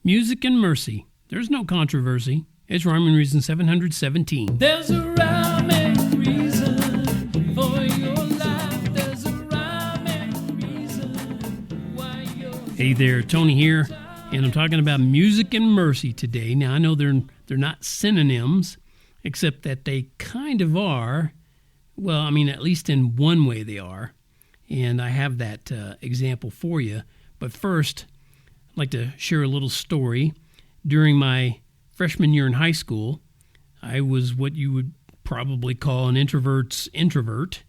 Music and mercy. There's no controversy. It's Rhyme and Reason 717. There's a rhyme and reason for your life. There's a rhyme and reason why you're... Hey there, Tony here, and I'm talking about music and mercy today. Now, I know they're not synonyms, except that they kind of are. Well, I mean, at least in one way they are, and I have that example for you. But first, I'd like to share a little story. During my freshman year in high school, I was what you would probably call an introvert's introvert.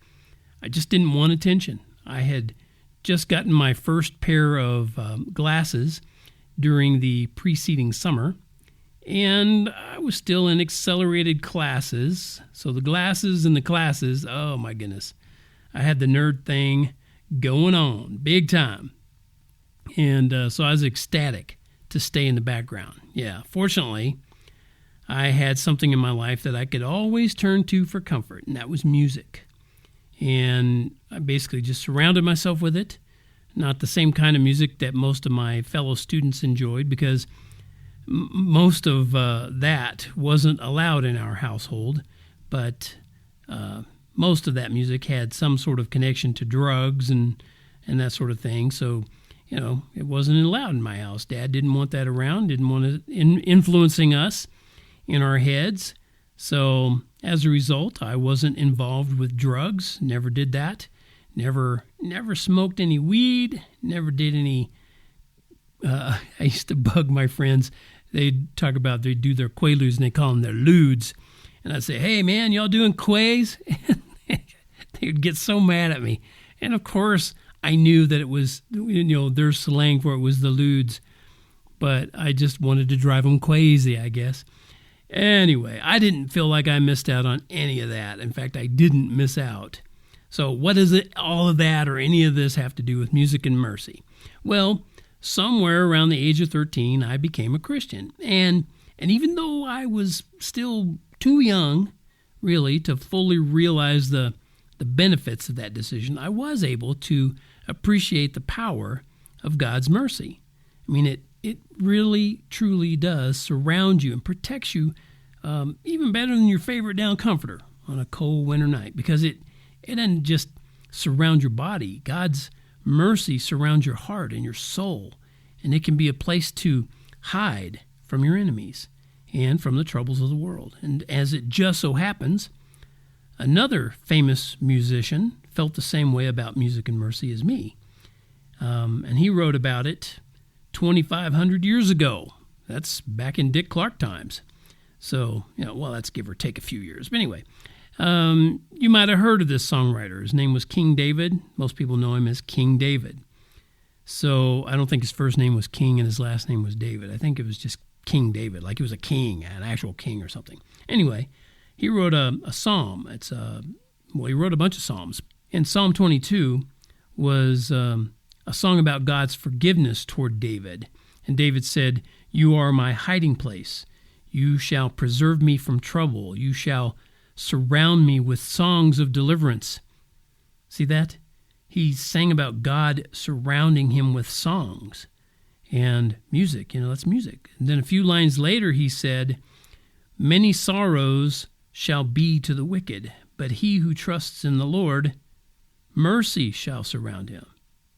I just didn't want attention. I had just gotten my first pair of glasses during the preceding summer, and I was still in accelerated classes. So the glasses and the classes, oh my goodness. I had the nerd thing going on big time. And so I was ecstatic to stay in the background. Yeah, fortunately, I had something in my life that I could always turn to for comfort, and that was music. And I basically just surrounded myself with it. Not the same kind of music that most of my fellow students enjoyed, because most of that wasn't allowed in our household, but most of that music had some sort of connection to drugs and that sort of thing. So, you know, it wasn't allowed in my house. Dad didn't want that around, didn't want it influencing us in our heads. So as a result, I wasn't involved with drugs, never did that. Never smoked any weed, never did any, I used to bug my friends. They'd talk about, they'd do their quaaludes and they call them their ludes. And I'd say, hey man, y'all doing quays? They would get so mad at me. And of course, I knew that it was, their slang for it was the ludes, but I just wanted to drive them crazy, I guess. Anyway, I didn't feel like I missed out on any of that. In fact, I didn't miss out. So what does all of that or any of this have to do with music and mercy? Well, somewhere around the age of 13, I became a Christian. And even though I was still too young, really, to fully realize the benefits of that decision, I was able to appreciate the power of God's mercy. I mean, it really, truly does surround you and protects you even better than your favorite down comforter on a cold winter night, because it doesn't just surround your body. God's mercy surrounds your heart and your soul, and it can be a place to hide from your enemies and from the troubles of the world. And as it just so happens, another famous musician felt the same way about music and mercy as me. And he wrote about it 2,500 years ago. That's back in Dick Clark times. So, well, that's give or take a few years. But anyway, you might have heard of this songwriter. His name was King David. Most people know him as King David. So I don't think his first name was King and his last name was David. I think it was just King David, like he was a king, an actual king or something. Anyway, he wrote a psalm. He wrote a bunch of psalms. And Psalm 22 was a song about God's forgiveness toward David. And David said, "You are my hiding place. You shall preserve me from trouble. You shall surround me with songs of deliverance." See that? He sang about God surrounding him with songs and music. That's music. And then a few lines later, he said, "Many sorrows shall be to the wicked, but he who trusts in the Lord, mercy shall surround him."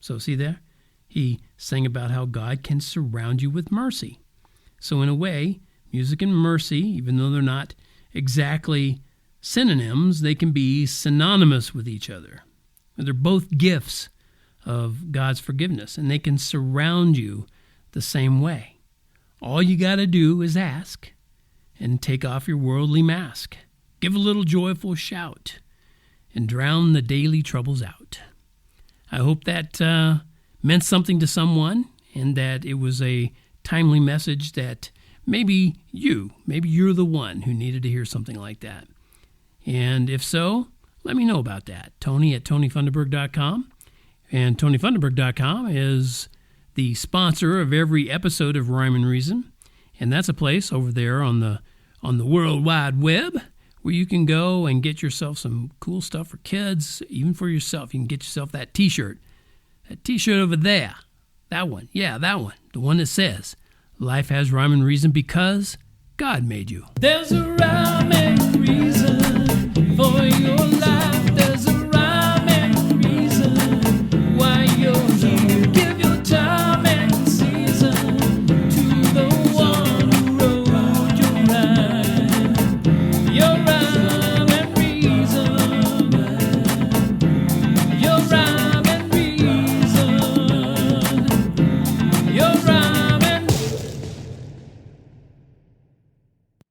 So see there? He sang about how God can surround you with mercy. So in a way, music and mercy, even though they're not exactly synonyms, they can be synonymous with each other. They're both gifts of God's forgiveness, and they can surround you the same way. All you got to do is ask and take off your worldly mask. Give a little joyful shout and drown the daily troubles out. I hope that meant something to someone, and that it was a timely message that maybe you're the one who needed to hear something like that. And if so, let me know about that. Tony@TonyFunderburk.com. And TonyFunderburk.com is the sponsor of every episode of Rhyme and Reason. And that's a place over there on the World Wide Web where you can go and get yourself some cool stuff for kids, even for yourself. You can get yourself that T-shirt. That T-shirt over there. That one. Yeah, that one. The one that says, Life has rhyme and reason because God made you. There's a rhyme and reason.